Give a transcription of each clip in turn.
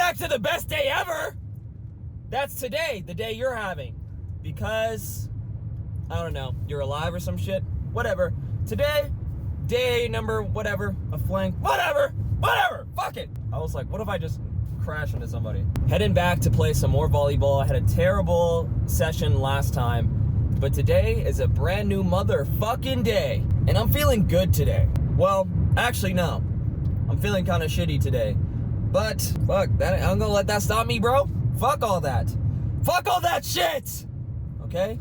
back to the best day ever. That's today, the day you're having. Because, I don't know, you're alive or some shit. Whatever. Today, day number whatever, a flank, whatever, fuck it. I was like, what if I just crash into somebody? Heading back to play some more volleyball. I had a terrible session last time, but today is a brand new motherfucking day. And I'm feeling good today. Well, actually, no. I'm feeling kind of shitty today. But, fuck, that, I'm gonna let that stop me, bro. Fuck all that. Fuck all that shit! Okay?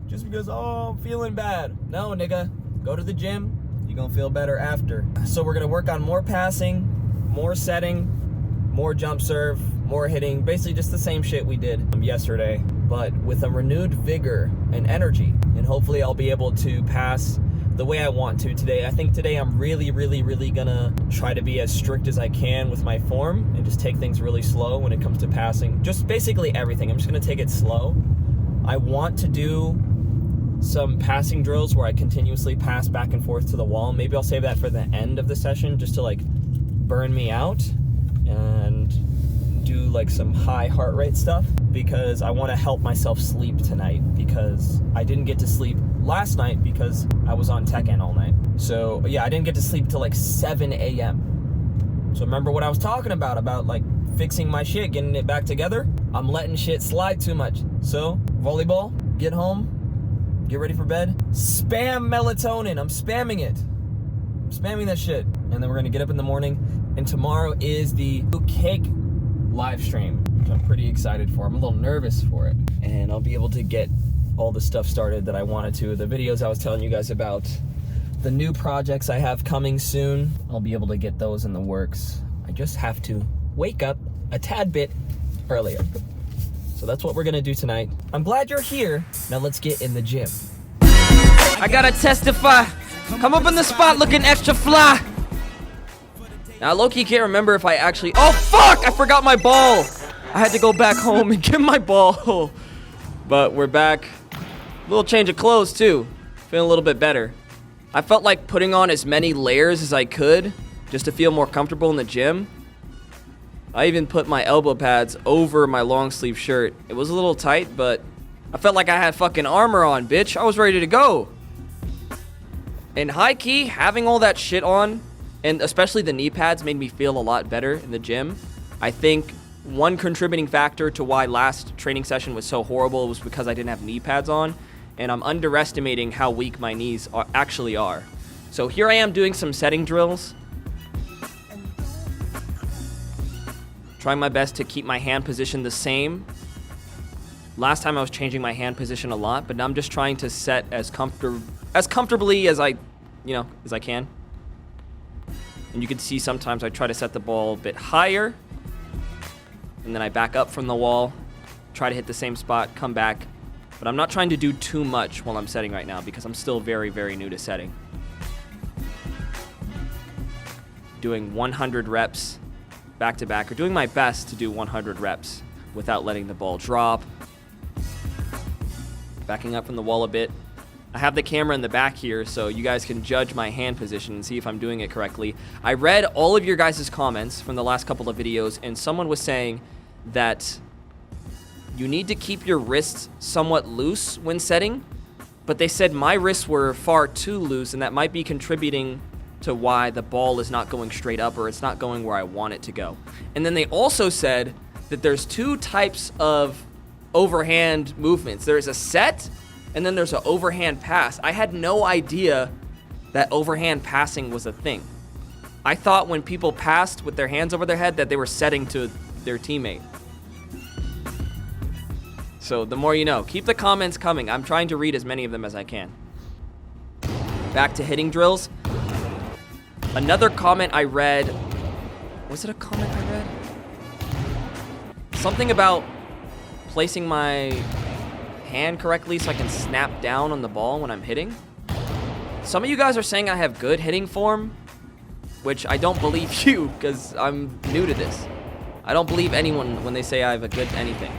Just because, oh, I'm feeling bad. No, nigga. Go to the gym. You're gonna feel better after. So we're gonna work on more passing, more setting, more jump serve, more hitting. Basically just the same shit we did yesterday, but with a renewed vigor and energy. And hopefully I'll be able to pass the way I want to today. I think today I'm really gonna try to be as strict as I can with my form and just take things really slow when it comes to passing. Just basically everything. I'm just gonna take it slow. I want to do some passing drills where I continuously pass back and forth to the wall. Maybe I'll save that for the end of the session just to like burn me out and do like some high heart rate stuff, because I want to help myself sleep tonight, because I didn't get to sleep last night because I was on Tekken all night. So yeah, I didn't get to sleep till like 7 a.m. So remember what I was talking about like fixing my shit, getting it back together? I'm letting shit slide too much. So volleyball, get home, get ready for bed, spam melatonin. I'm spamming it. I'm spamming that shit. And then we're gonna get up in the morning, and tomorrow is the cake live stream, which I'm pretty excited for. I'm a little nervous for it. And I'll be able to get all the stuff started that I wanted to. The videos I was telling you guys about, the new projects I have coming soon, I'll be able to get those in the works. I just have to wake up a tad bit earlier. So that's what we're gonna do tonight. I'm glad you're here. Now let's get in the gym. I gotta testify. Come up in the spot looking extra fly. Now, I low-key can't remember if I actually... Oh, fuck! I forgot my ball! I had to go back home and get my ball. But we're back. A little change of clothes, too. Feeling a little bit better. I felt like putting on as many layers as I could just to feel more comfortable in the gym. I even put my elbow pads over my long sleeve shirt. It was a little tight, but I felt like I had fucking armor on, bitch. I was ready to go. And high-key, having all that shit on, and especially the knee pads, made me feel a lot better in the gym. I think one contributing factor to why last training session was so horrible was because I didn't have knee pads on, and I'm underestimating how weak my knees actually are. So here I am doing some setting drills. Trying my best to keep my hand position the same. Last time I was changing my hand position a lot, but now I'm just trying to set as comfortably as I can. And you can see sometimes I try to set the ball a bit higher, and then I back up from the wall, try to hit the same spot, come back. But I'm not trying to do too much while I'm setting right now because I'm still very new to setting. Doing 100 reps back to back, or doing my best to do 100 reps without letting the ball drop. Backing up from the wall a bit. I have the camera in the back here so you guys can judge my hand position and see if I'm doing it correctly. I read all of your guys' comments from the last couple of videos, and someone was saying that you need to keep your wrists somewhat loose when setting, but they said my wrists were far too loose, and that might be contributing to why the ball is not going straight up, or it's not going where I want it to go. And then they also said that there's two types of overhand movements. There's a set, and then there's an overhand pass. I had no idea that overhand passing was a thing. I thought when people passed with their hands over their head that they were setting to their teammate. So the more you know. Keep the comments coming. I'm trying to read as many of them as I can. Back to hitting drills. Another comment I read, was it a comment I read? Something about placing my hand correctly so I can snap down on the ball when I'm hitting. Some of you guys are saying I have good hitting form, which I don't believe you because I'm new to this. I don't believe anyone when they say I have a good anything.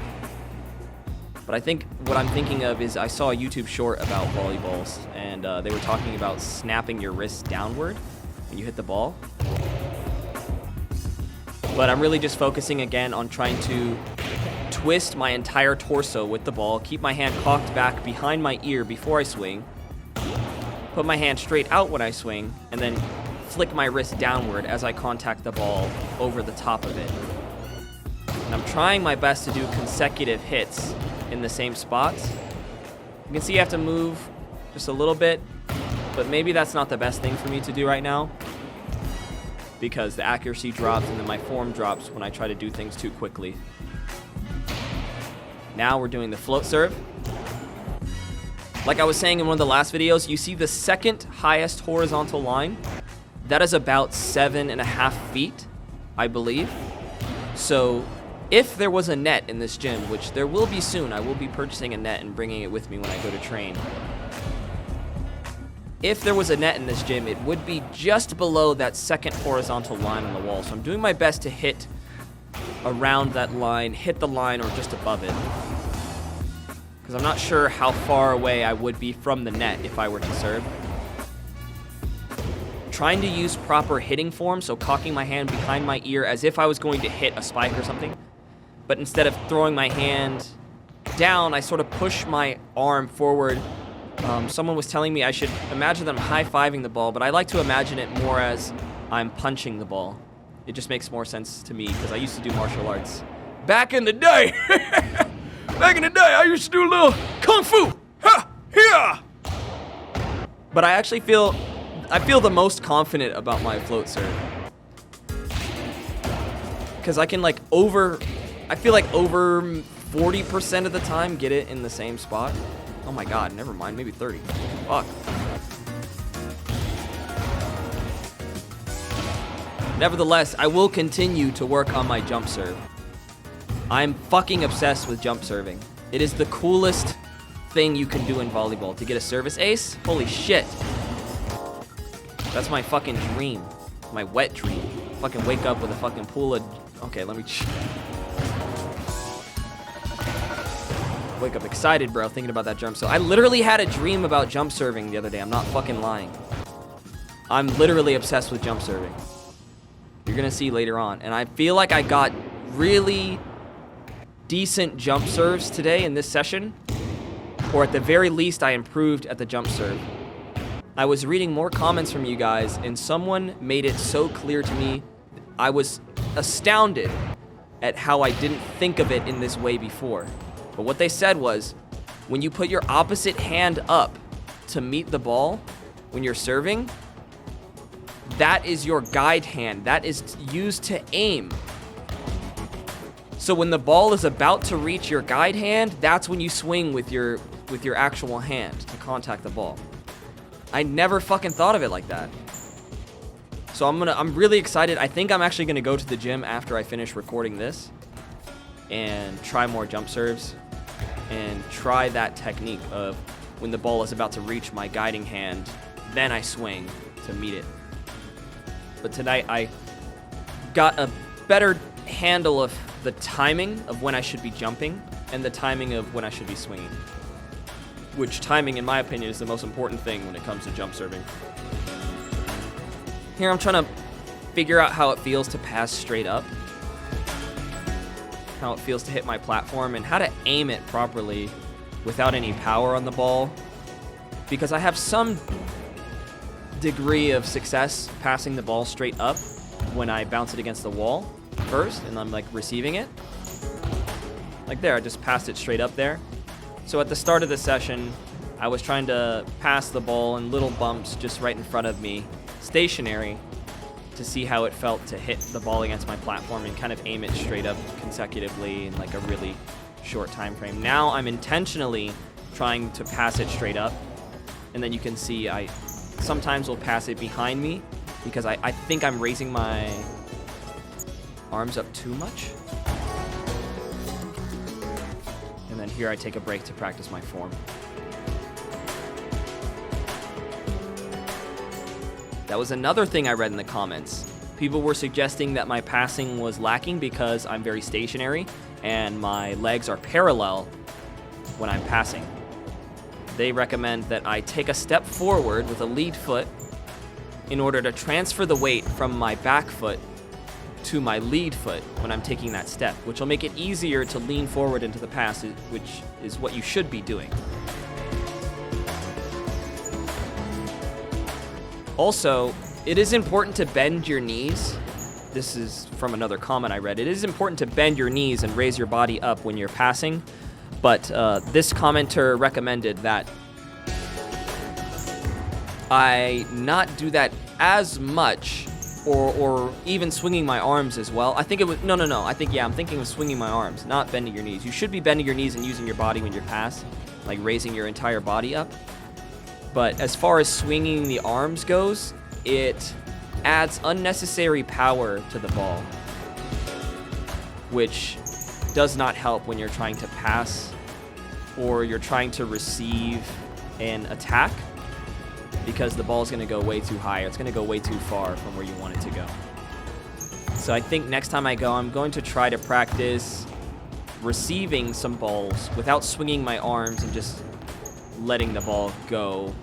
But I think what I'm thinking of is I saw a YouTube short about volleyballs, and they were talking about snapping your wrists downward when you hit the ball. But I'm really just focusing again on trying to twist my entire torso with the ball, keep my hand cocked back behind my ear before I swing, put my hand straight out when I swing, and then flick my wrist downward as I contact the ball over the top of it. And I'm trying my best to do consecutive hits in the same spots. You can see I have to move just a little bit, but maybe that's not the best thing for me to do right now because the accuracy drops and then my form drops when I try to do things too quickly. Now we're doing the float serve. Like I was saying in one of the last videos, you see the second highest horizontal line. That is about 7.5 feet, I believe. So if there was a net in this gym, which there will be soon, I will be purchasing a net and bringing it with me when I go to train. If there was a net in this gym, it would be just below that second horizontal line on the wall. So I'm doing my best to hit around that line, hit the line, or just above it. Because I'm not sure how far away I would be from the net if I were to serve. Trying to use proper hitting form, so cocking my hand behind my ear as if I was going to hit a spike or something. But instead of throwing my hand down, I sort of push my arm forward. Someone was telling me I should imagine that I'm high-fiving the ball, but I like to imagine it more as I'm punching the ball. It just makes more sense to me because I used to do martial arts. Back in the day! Back in the day, I used to do a little kung fu! Ha! Yeah! But I actually feel the most confident about my float serve. Because I can I feel like over 40% of the time get it in the same spot. Oh my god, never mind, maybe 30. Fuck. Nevertheless, I will continue to work on my jump serve. I'm fucking obsessed with jump serving. It is the coolest thing you can do in volleyball. To get a service ace? Holy shit. That's my fucking dream. My wet dream. Fucking wake up with a fucking pool of... Okay, let me... Wake up excited, bro, thinking about that jump. So I literally had a dream about jump serving the other day. I'm not fucking lying. I'm literally obsessed with jump serving. You're gonna see later on. And I feel like I got really decent jump serves today in this session. Or at the very least, I improved at the jump serve. I was reading more comments from you guys, and someone made it so clear to me. I was astounded at how I didn't think of it in this way before. But what they said was, when you put your opposite hand up to meet the ball, when you're serving, that is your guide hand. That is used to aim. So when the ball is about to reach your guide hand, that's when you swing with your actual hand to contact the ball. I never fucking thought of it like that. So I'm really excited. I think I'm actually gonna go to the gym after I finish recording this and try more jump serves and try that technique of when the ball is about to reach my guiding hand, then I swing to meet it. But tonight I got a better handle of the timing of when I should be jumping and the timing of when I should be swinging. Which timing, in my opinion, is the most important thing when it comes to jump serving. Here I'm trying to figure out how it feels to pass straight up, how it feels to hit my platform, and how to aim it properly without any power on the ball. Because I have some degree of success passing the ball straight up when I bounce it against the wall first, and I'm like receiving it. Like there, I just passed it straight up there. So at the start of the session, I was trying to pass the ball in little bumps just right in front of me, stationary, to see how it felt to hit the ball against my platform and kind of aim it straight up consecutively in like a really short time frame. Now I'm intentionally trying to pass it straight up, and then you can see I sometimes will pass it behind me because I think I'm raising my arms up too much. And then here I take a break to practice my form. That was another thing I read in the comments. People were suggesting that my passing was lacking because I'm very stationary and my legs are parallel when I'm passing. They recommend that I take a step forward with a lead foot in order to transfer the weight from my back foot to my lead foot when I'm taking that step, which will make it easier to lean forward into the pass, which is what you should be doing. Also, it is important to bend your knees. This is from another comment I read. It is important to bend your knees and raise your body up when you're passing, but this commenter recommended that I not do that as much, or even swinging my arms as well. I think it was, no. I'm thinking of swinging my arms, not bending your knees. You should be bending your knees and using your body when you pass, like raising your entire body up. But as far as swinging the arms goes, it adds unnecessary power to the ball, which does not help when you're trying to pass or you're trying to receive an attack, because the ball is going to go way too high. It's going to go way too far from where you want it to go. So I think next time I go, I'm going to try to practice receiving some balls without swinging my arms and just letting the ball go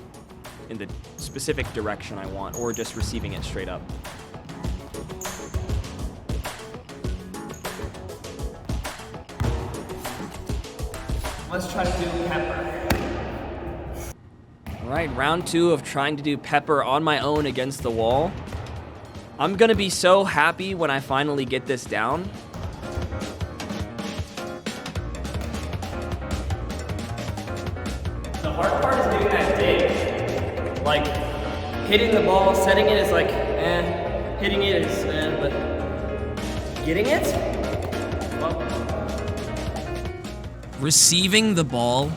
in the specific direction I want, or just receiving it straight up. Let's try to do pepper. All right, round 2 of trying to do pepper on my own against the wall. I'm gonna be so happy when I finally get this down. The hard part is doing that dig. Like, hitting the ball, setting it is like, hitting it is, but getting it? Well. Receiving the ball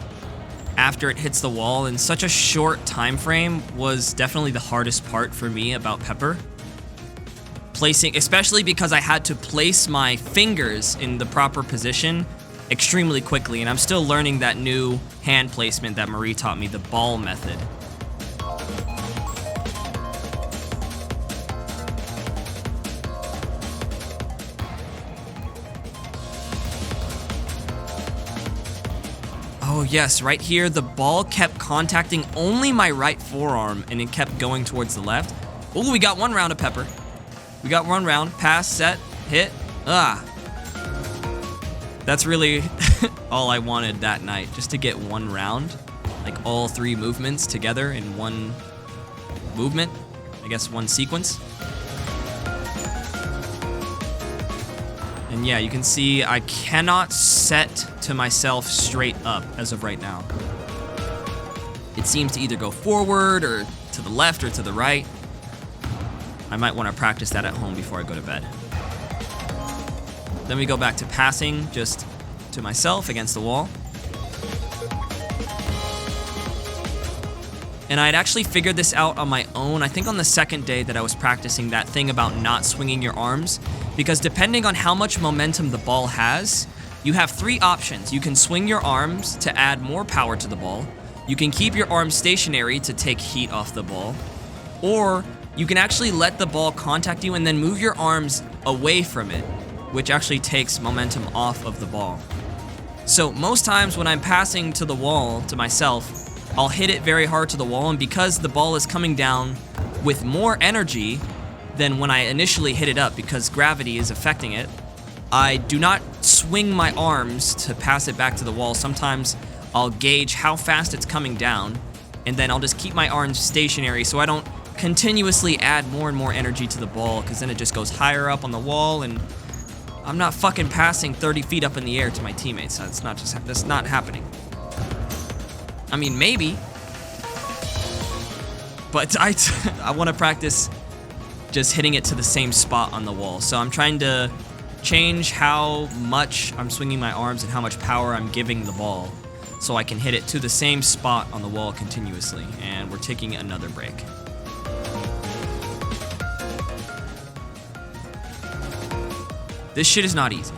after it hits the wall in such a short time frame was definitely the hardest part for me about pepper. Placing, especially because I had to place my fingers in the proper position extremely quickly, and I'm still learning that new hand placement that Marie taught me, the ball method. Oh yes, right here, the ball kept contacting only my right forearm and it kept going towards the left. Oh, we got one round of pepper. We got one round, pass, set, hit, That's really all I wanted that night, just to get one round, like all 3 movements together in one movement, I guess one sequence. And yeah, you can see I cannot set to myself straight up as of right now. It seems to either go forward or to the left or to the right. I might want to practice that at home before I go to bed. Then we go back to passing just to myself against the wall. And I had actually figured this out on my own, I think on the second day that I was practicing that thing about not swinging your arms, because depending on how much momentum the ball has, you have 3 options. You can swing your arms to add more power to the ball, you can keep your arms stationary to take heat off the ball, or you can actually let the ball contact you and then move your arms away from it, which actually takes momentum off of the ball. So most times when I'm passing to the wall to myself, I'll hit it very hard to the wall, and because the ball is coming down with more energy than when I initially hit it up, because gravity is affecting it, I do not swing my arms to pass it back to the wall. Sometimes I'll gauge how fast it's coming down, and then I'll just keep my arms stationary so I don't continuously add more and more energy to the ball, because then it just goes higher up on the wall, and I'm not fucking passing 30 feet up in the air to my teammates. That's not happening. I mean, maybe, but I want to practice just hitting it to the same spot on the wall. So I'm trying to change how much I'm swinging my arms and how much power I'm giving the ball so I can hit it to the same spot on the wall continuously. And we're taking another break. This shit is not easy.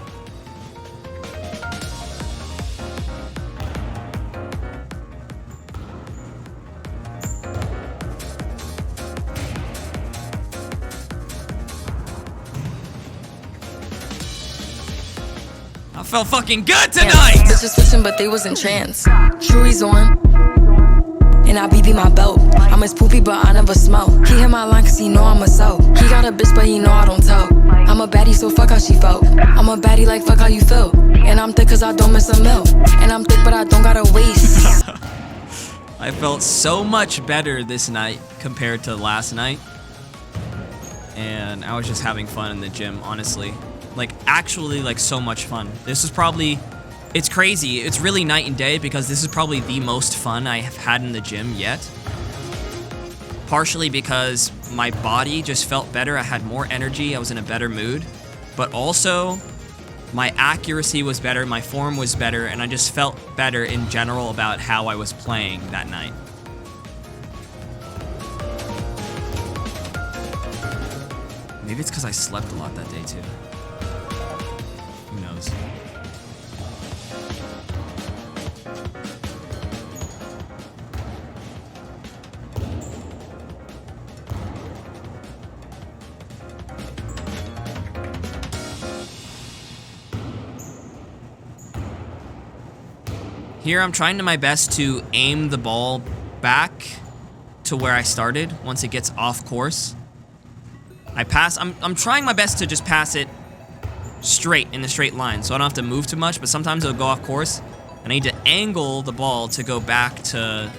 I felt fucking good tonight! Bitches switching, but they was in trance. Chewy's on, and I BB my belt. I'm his poopy, but I never smell. He hit my line cause he know I'm a soul. He got a bitch, but he know I don't tell. I'm I'm a baddie, so fuck how she felt. I'm a baddie, like fuck how you feel. And I'm thick cause I don't miss a meal. And I'm thick but I don't got a waist. I felt so much better this night compared to last night. And I was just having fun in the gym, honestly. Like, actually, like, so much fun. This is probably, it's crazy. It's really night and day because this is probably the most fun I have had in the gym yet. Partially because my body just felt better. I had more energy. I was in a better mood. But also, my accuracy was better. My form was better. And I just felt better in general about how I was playing that night. Maybe it's because I slept a lot that day, too. Who knows? Here, I'm trying to my best to aim the ball back to where I started once it gets off course. I'm trying my best to just pass it straight in a straight line so I don't have to move too much, but sometimes it'll go off course and I need to angle the ball to go back to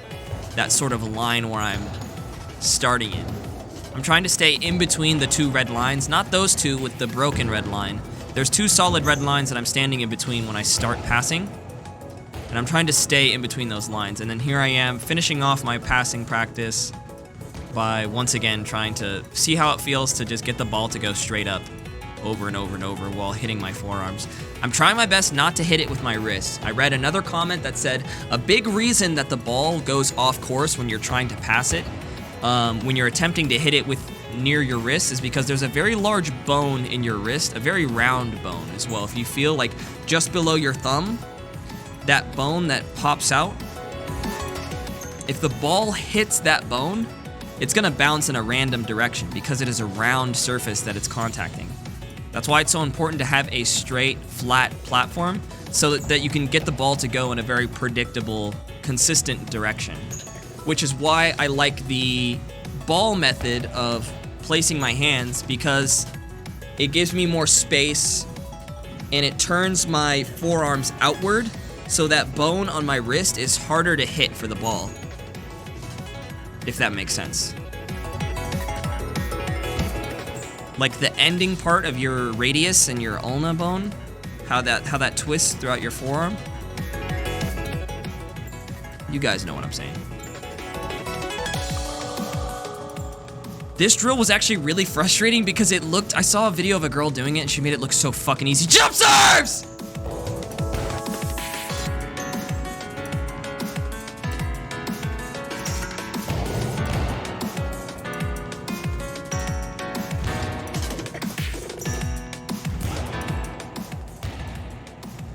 that sort of line where I'm starting in. I'm trying to stay in between the two red lines, not those two with the broken red line. There's two solid red lines that I'm standing in between when I start passing, and I'm trying to stay in between those lines. And then here I am finishing off my passing practice by once again trying to see how it feels to just get the ball to go straight up over and over and over while hitting my forearms. I'm trying my best not to hit it with my wrists. I read another comment that said a big reason that the ball goes off course when you're trying to pass it, when you're attempting to hit it with near your wrist, is because there's a very large bone in your wrist, a very round bone as well. If you feel like just below your thumb, that bone that pops out, if the ball hits that bone, it's gonna bounce in a random direction because it is a round surface that it's contacting. That's why it's so important to have a straight, flat platform so that you can get the ball to go in a very predictable, consistent direction. Which is why I like the ball method of placing my hands, because it gives me more space and it turns my forearms outward so that bone on my wrist is harder to hit for the ball. If that makes sense. Like the ending part of your radius and your ulna bone, how that twists throughout your forearm. You guys know what I'm saying. This drill was actually really frustrating because I saw a video of a girl doing it and she made it look so fucking easy. Jump serves!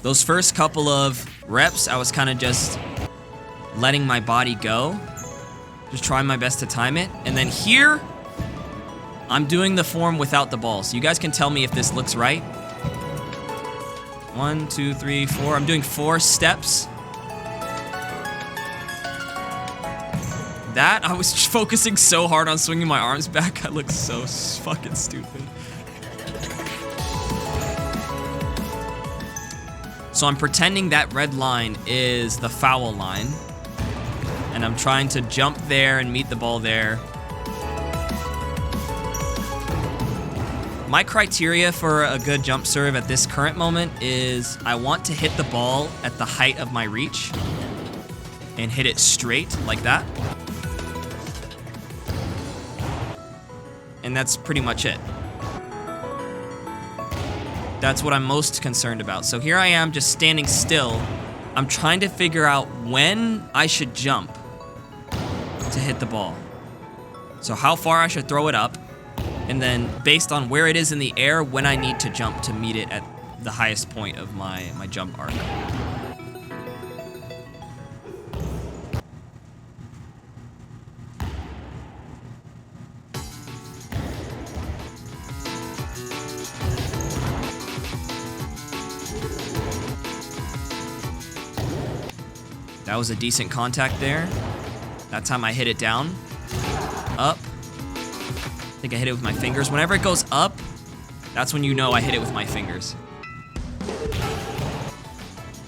Those first couple of reps, I was kind of just letting my body go. Just trying my best to time it. And then here, I'm doing the form without the ball. So you guys can tell me if this looks right. 1, 2, 3, 4. I'm doing 4 steps. That, I was focusing so hard on swinging my arms back. I look so fucking stupid. So I'm pretending that red line is the foul line. And I'm trying to jump there and meet the ball there. My criteria for a good jump serve at this current moment is I want to hit the ball at the height of my reach and hit it straight like that. And that's pretty much it. That's what I'm most concerned about. So here I am just standing still. I'm trying to figure out when I should jump to hit the ball. So how far I should throw it up, and then based on where it is in the air, when I need to jump to meet it at the highest point of my jump arc. That was a decent contact there. That time I hit it down, up. I think I hit it with my fingers. Whenever it goes up, That's when you know I hit it with my fingers.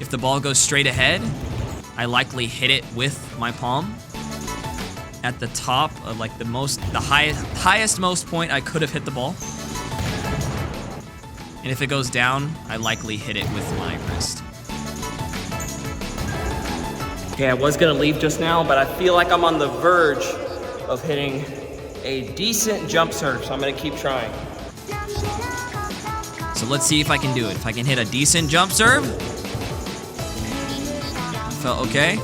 If the ball goes straight ahead, I likely hit it with my palm. At the top of like the highest most point I could have hit the ball. And if it goes down, I likely hit it with my wrist. Okay, I was gonna leave just now, but I feel like I'm on the verge of hitting a decent jump serve, so I'm gonna keep trying. So let's see if I can do it. If I can hit a decent jump serve. Felt okay.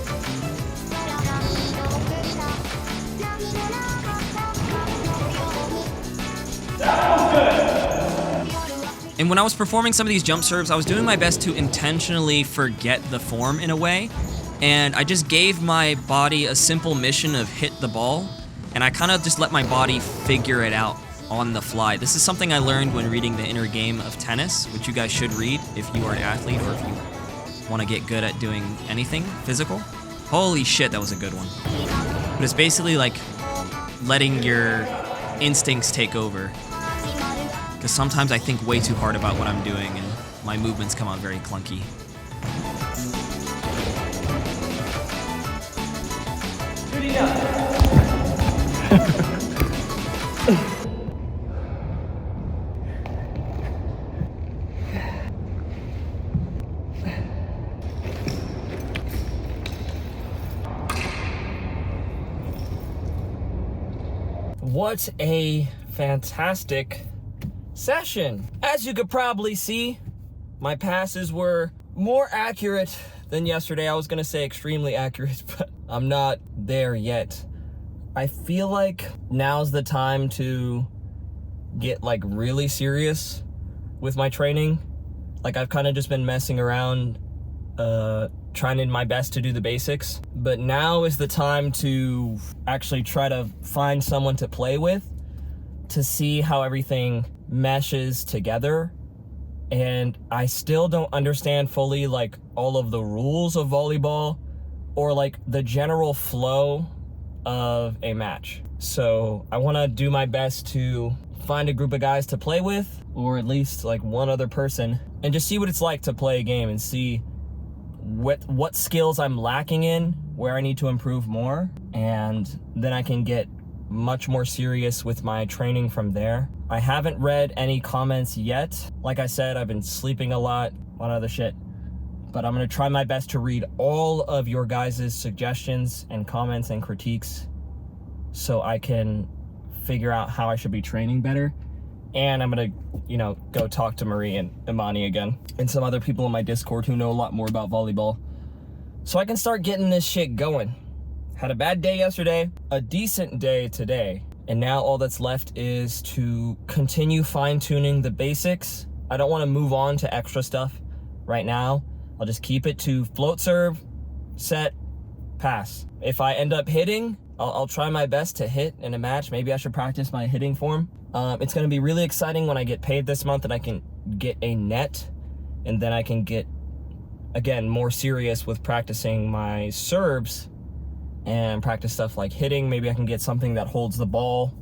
And when I was performing some of these jump serves, I was doing my best to intentionally forget the form in a way. And I just gave my body a simple mission of hit the ball. And I kind of just let my body figure it out on the fly. This is something I learned when reading The Inner Game of Tennis, which you guys should read if you are an athlete or if you want to get good at doing anything physical. Holy shit, that was a good one. But it's basically like letting your instincts take over. Because sometimes I think way too hard about what I'm doing and my movements come out very clunky. What a fantastic session. As you could probably see, my passes were more accurate than yesterday. I was gonna say extremely accurate, but I'm not there yet. I feel like now's the time to get like really serious with my training. Like I've kind of just been messing around, trying my best to do the basics, but now is the time to actually try to find someone to play with to see how everything meshes together. And I still don't understand fully like all of the rules of volleyball or like the general flow of a match. So I want to do my best to find a group of guys to play with, or at least like one other person, and just see what it's like to play a game and see what skills I'm lacking in, where I need to improve more, and then I can get much more serious with my training from there. I haven't read any comments yet. Like I said, I've been sleeping a lot on other shit, but I'm gonna try my best to read all of your guys' suggestions and comments and critiques so I can figure out how I should be training better. And I'm gonna, go talk to Marie and Imani again and some other people in my Discord who know a lot more about volleyball so I can start getting this shit going. Had a bad day yesterday, a decent day today, and now all that's left is to continue fine-tuning the basics. I don't want to move on to extra stuff right now. I'll just keep it to float serve, set, pass. If I end up hitting, I'll try my best to hit in a match. Maybe I should practice my hitting form. It's going to be really exciting when I get paid this month and I can get a net, and then I can get, again, more serious with practicing my serves and practice stuff like hitting. Maybe I can get something that holds the ball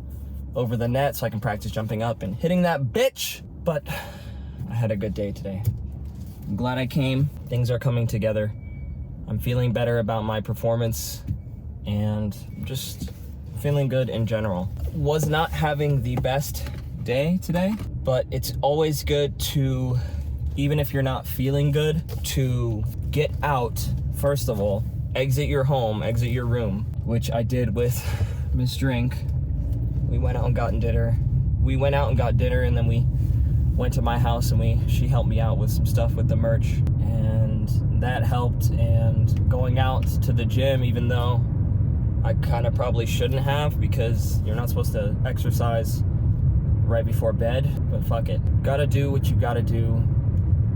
over the net so I can practice jumping up and hitting that bitch. But I had a good day today. I'm glad I came. Things are coming together. I'm feeling better about my performance and just feeling good in general. Was not having the best day today, but it's always good to, even if you're not feeling good, to get out. First of all, exit your home, exit your room, which I did with Miss Drink. We went out and got dinner. And then we went to my house and she helped me out with some stuff with the merch, and that helped. And going out to the gym, even though I kind of probably shouldn't have, because you're not supposed to exercise right before bed, but fuck it. Gotta do what you gotta do,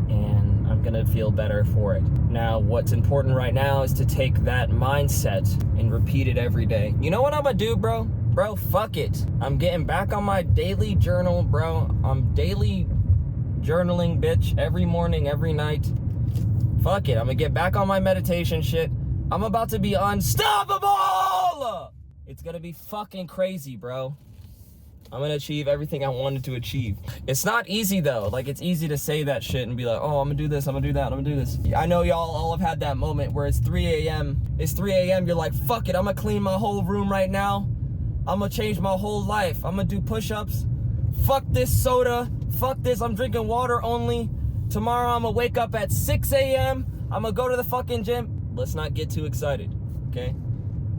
and I'm gonna feel better for it. Now, what's important right now is to take that mindset and repeat it every day. You know what I'm gonna do, bro? Bro, fuck it. I'm getting back on my daily journal, bro. I'm daily journaling, bitch, every morning, every night. Fuck it, I'm gonna get back on my meditation shit. I'm about to be unstoppable! It's gonna be fucking crazy, bro. I'm gonna achieve everything I wanted to achieve. It's not easy though. Like, it's easy to say that shit and be like, oh, I'm gonna do this, I'm gonna do that, I'm gonna do this. I know y'all all have had that moment where it's 3 a.m. It's 3 a.m. You're like, fuck it, I'm gonna clean my whole room right now. I'm gonna change my whole life. I'm gonna do push-ups. Fuck this soda. Fuck this, I'm drinking water only. Tomorrow I'm gonna wake up at 6 a.m. I'm gonna go to the fucking gym. Let's not get too excited, okay?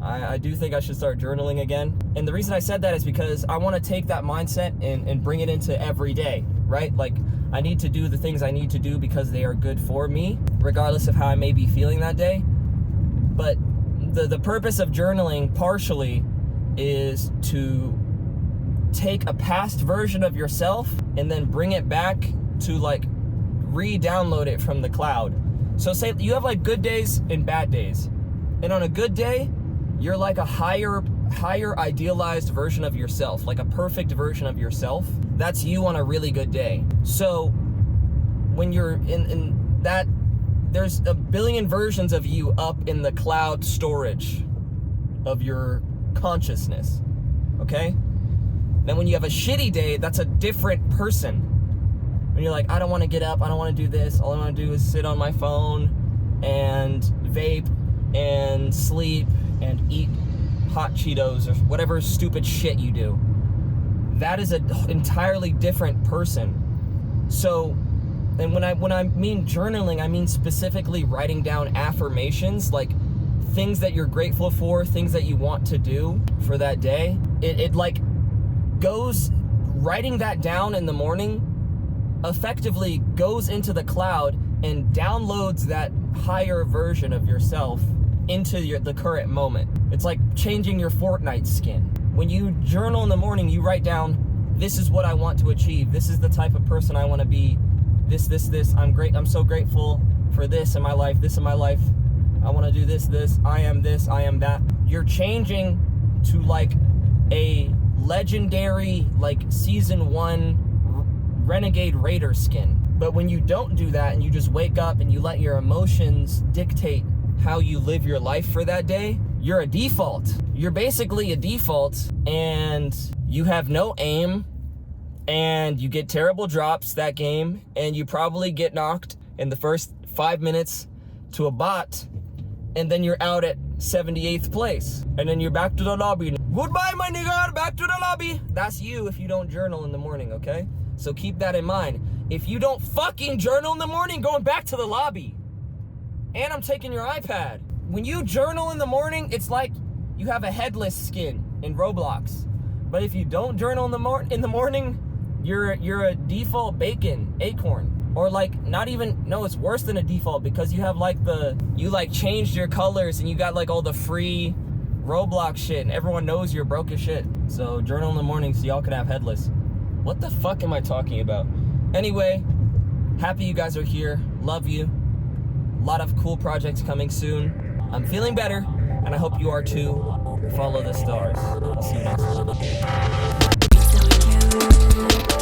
I do think I should start journaling again. And the reason I said that is because I want to take that mindset and bring it into every day, right? Like, I need to do the things I need to do because they are good for me, regardless of how I may be feeling that day. But the purpose of journaling partially is to take a past version of yourself and then bring it back to, like, re-download it from the cloud. So say you have like good days and bad days. And on a good day, you're like a higher idealized version of yourself, like a perfect version of yourself. That's you on a really good day. So when you're in that, there's a billion versions of you up in the cloud storage of your consciousness, okay? Then when you have a shitty day, that's a different person. When you're like, I don't want to get up, I don't want to do this, all I want to do is sit on my phone and vape and sleep and eat hot Cheetos or whatever stupid shit you do. That is an entirely different person. So, and when I mean journaling, I mean specifically writing down affirmations, like things that you're grateful for, things that you want to do for that day. It like goes, writing that down in the morning effectively goes into the cloud and downloads that higher version of yourself into the current moment. It's like changing your Fortnite skin. When you journal in the morning, you write down, this is what I want to achieve. This is the type of person I want to be. This. I'm so grateful for this in my life. This in my life. I want to do this. I am this. I am that. You're changing to like a legendary, like season 1 Renegade Raider skin. But when you don't do that and you just wake up and you let your emotions dictate how you live your life for that day, you're a default. You're basically a default, and you have no aim, and you get terrible drops that game, and you probably get knocked in the first 5 minutes to a bot, and then you're out at 78th place, and then you're back to the lobby. Goodbye, my nigga, back to the lobby. That's you if you don't journal in the morning, okay? So keep that in mind. If you don't fucking journal in the morning, going back to the lobby. And I'm taking your iPad. When you journal in the morning, it's like you have a headless skin in Roblox. But if you don't journal in the morning, you're a default bacon acorn. Or like not even, no, it's worse than a default because you have like you like changed your colors and you got like all the free Roblox shit and everyone knows you're broke as shit. So journal in the morning so y'all can have headless. What the fuck am I talking about? Anyway, happy you guys are here. Love you. A lot of cool projects coming soon. I'm feeling better, and I hope you are too. Follow the stars. I'll see you next time.